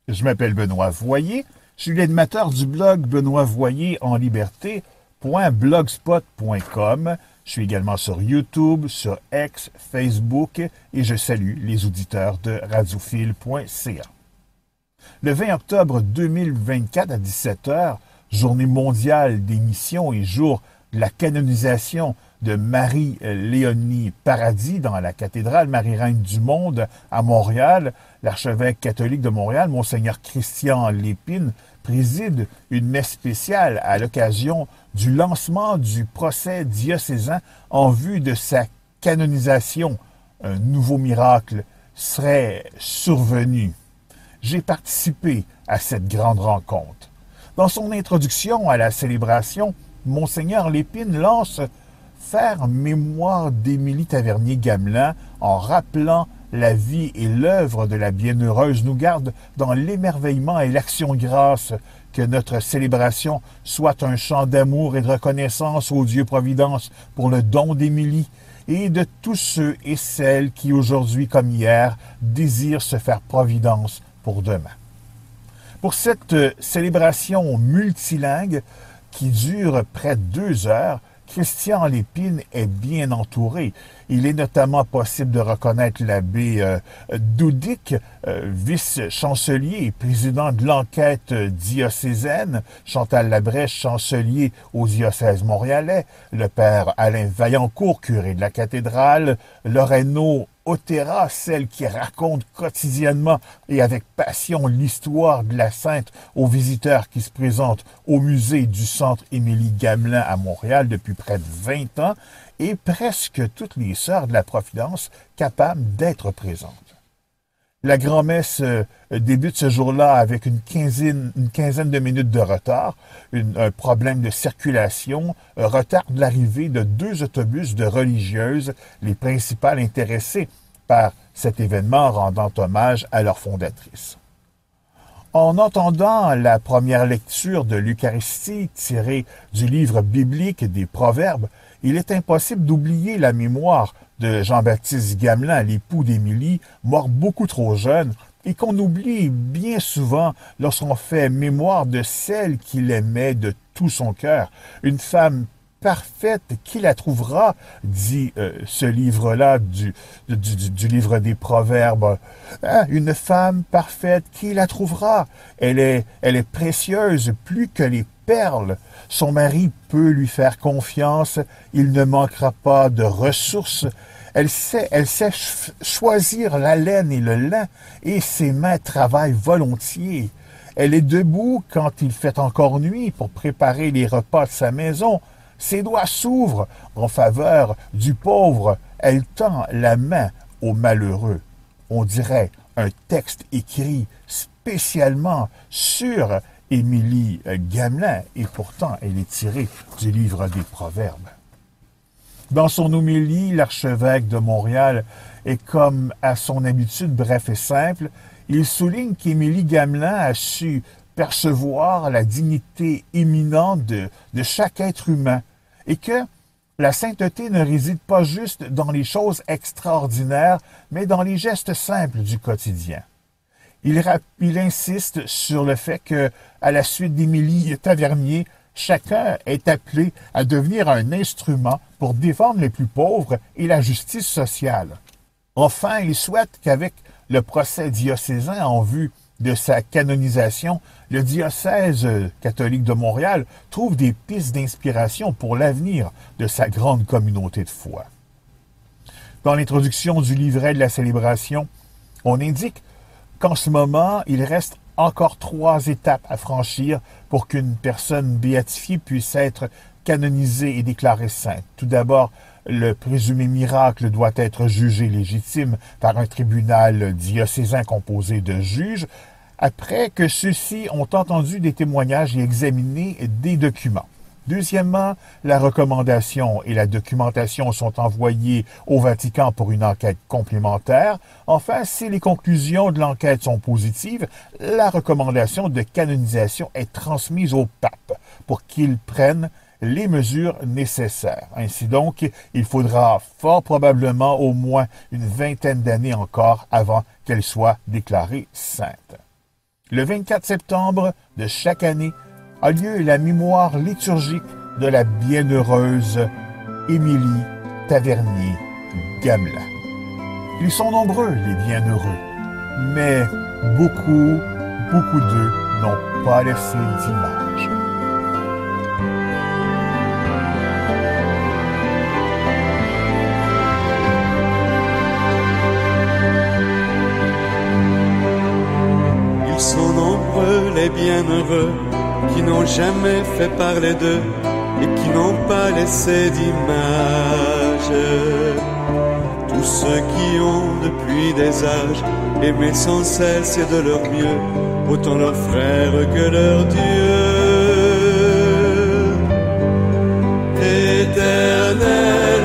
Je m'appelle Benoît Voyer, je suis l'animateur du blog Benoît Voyer en liberté.blogspot.com. Je suis également sur YouTube, sur X, Facebook et je salue les auditeurs de radiophile.ca. Le 20 octobre 2024 à 17h, journée mondiale des missions et jour de la canonisation de Marie-Léonie Paradis dans la cathédrale Marie-Reine du Monde à Montréal, l'archevêque catholique de Montréal, Monseigneur Christian Lépine, préside une messe spéciale à l'occasion du lancement du procès diocésain en vue de sa canonisation. Un nouveau miracle serait survenu. J'ai participé à cette grande rencontre. Dans son introduction à la célébration, Monseigneur Lépine lance « Faire mémoire d'Émilie Tavernier-Gamelin » en rappelant la vie et l'œuvre de la bienheureuse nous garde dans l'émerveillement et l'action grâce, que notre célébration soit un chant d'amour et de reconnaissance au Dieu Providence pour le don d'Émilie et de tous ceux et celles qui aujourd'hui comme hier désirent se faire providence pour demain. Pour cette célébration multilingue qui dure près de 2 heures, Christian Lépine est bien entouré. Il est notamment possible de reconnaître l'abbé Doudic, vice-chancelier et président de l'enquête diocésaine, Chantal Labrèche, chancelier au diocèse montréalais, le père Alain Vaillancourt, curé de la cathédrale, Loreno Otera, celle qui raconte quotidiennement et avec passion l'histoire de la Sainte aux visiteurs qui se présentent au musée du Centre Émilie Gamelin à Montréal depuis près de 20 ans, et presque toutes les sœurs de la Providence capables d'être présentes. La grand-messe débute ce jour-là avec une quinzaine de minutes de retard, un problème de circulation, retarde l'arrivée de 2 autobus de religieuses, les principales intéressées par cet événement rendant hommage à leur fondatrice. En entendant la première lecture de l'Eucharistie tirée du livre biblique des Proverbes, il est impossible d'oublier la mémoire de Jean-Baptiste Gamelin, l'époux d'Émilie, mort beaucoup trop jeune, et qu'on oublie bien souvent lorsqu'on fait mémoire de celle qu'il aimait de tout son cœur, une femme parfaite, qui la trouvera, dit ce livre-là du livre des Proverbes. Hein? Une femme parfaite, qui la trouvera? Elle est précieuse plus que les perles. Son mari peut lui faire confiance, il ne manquera pas de ressources. Elle sait choisir la laine et le lin, et ses mains travaillent volontiers. Elle est debout quand il fait encore nuit pour préparer les repas de sa maison. Ses doigts s'ouvrent en faveur du pauvre. Elle tend la main au malheureux. On dirait un texte écrit spécialement sur Émilie Gamelin, et pourtant elle est tirée du livre des Proverbes. Dans son homélie, l'archevêque de Montréal est comme à son habitude bref et simple. Il souligne qu'Émilie Gamelin a su percevoir la dignité éminente de chaque être humain et que la sainteté ne réside pas juste dans les choses extraordinaires, mais dans les gestes simples du quotidien. Il insiste sur le fait que, à la suite d'Émilie Tavernier, chacun est appelé à devenir un instrument pour défendre les plus pauvres et la justice sociale. Enfin, il souhaite qu'avec le procès diocésain en vue de sa canonisation, le diocèse catholique de Montréal trouve des pistes d'inspiration pour l'avenir de sa grande communauté de foi. Dans l'introduction du livret de la célébration, on indique qu'en ce moment, il reste encore 3 étapes à franchir pour qu'une personne béatifiée puisse être canonisée et déclarée sainte. Tout d'abord, le présumé miracle doit être jugé légitime par un tribunal diocésain composé de juges, après que ceux-ci ont entendu des témoignages et examiné des documents. Deuxièmement, la recommandation et la documentation sont envoyées au Vatican pour une enquête complémentaire. Enfin, si les conclusions de l'enquête sont positives, la recommandation de canonisation est transmise au pape pour qu'il prenne les mesures nécessaires. Ainsi donc, il faudra fort probablement au moins une 20aine d'années encore avant qu'elle soit déclarée sainte. Le 24 septembre de chaque année a lieu la mémoire liturgique de la bienheureuse Émilie Tavernier-Gamelin. Ils sont nombreux, les bienheureux, mais beaucoup d'eux n'ont pas laissé d'image. Ils sont nombreux, les bienheureux, qui n'ont jamais fait parler d'eux et qui n'ont pas laissé d'image. Tous ceux qui ont depuis des âges aimé sans cesse et de leur mieux autant leurs frères que leur Dieu. Éternel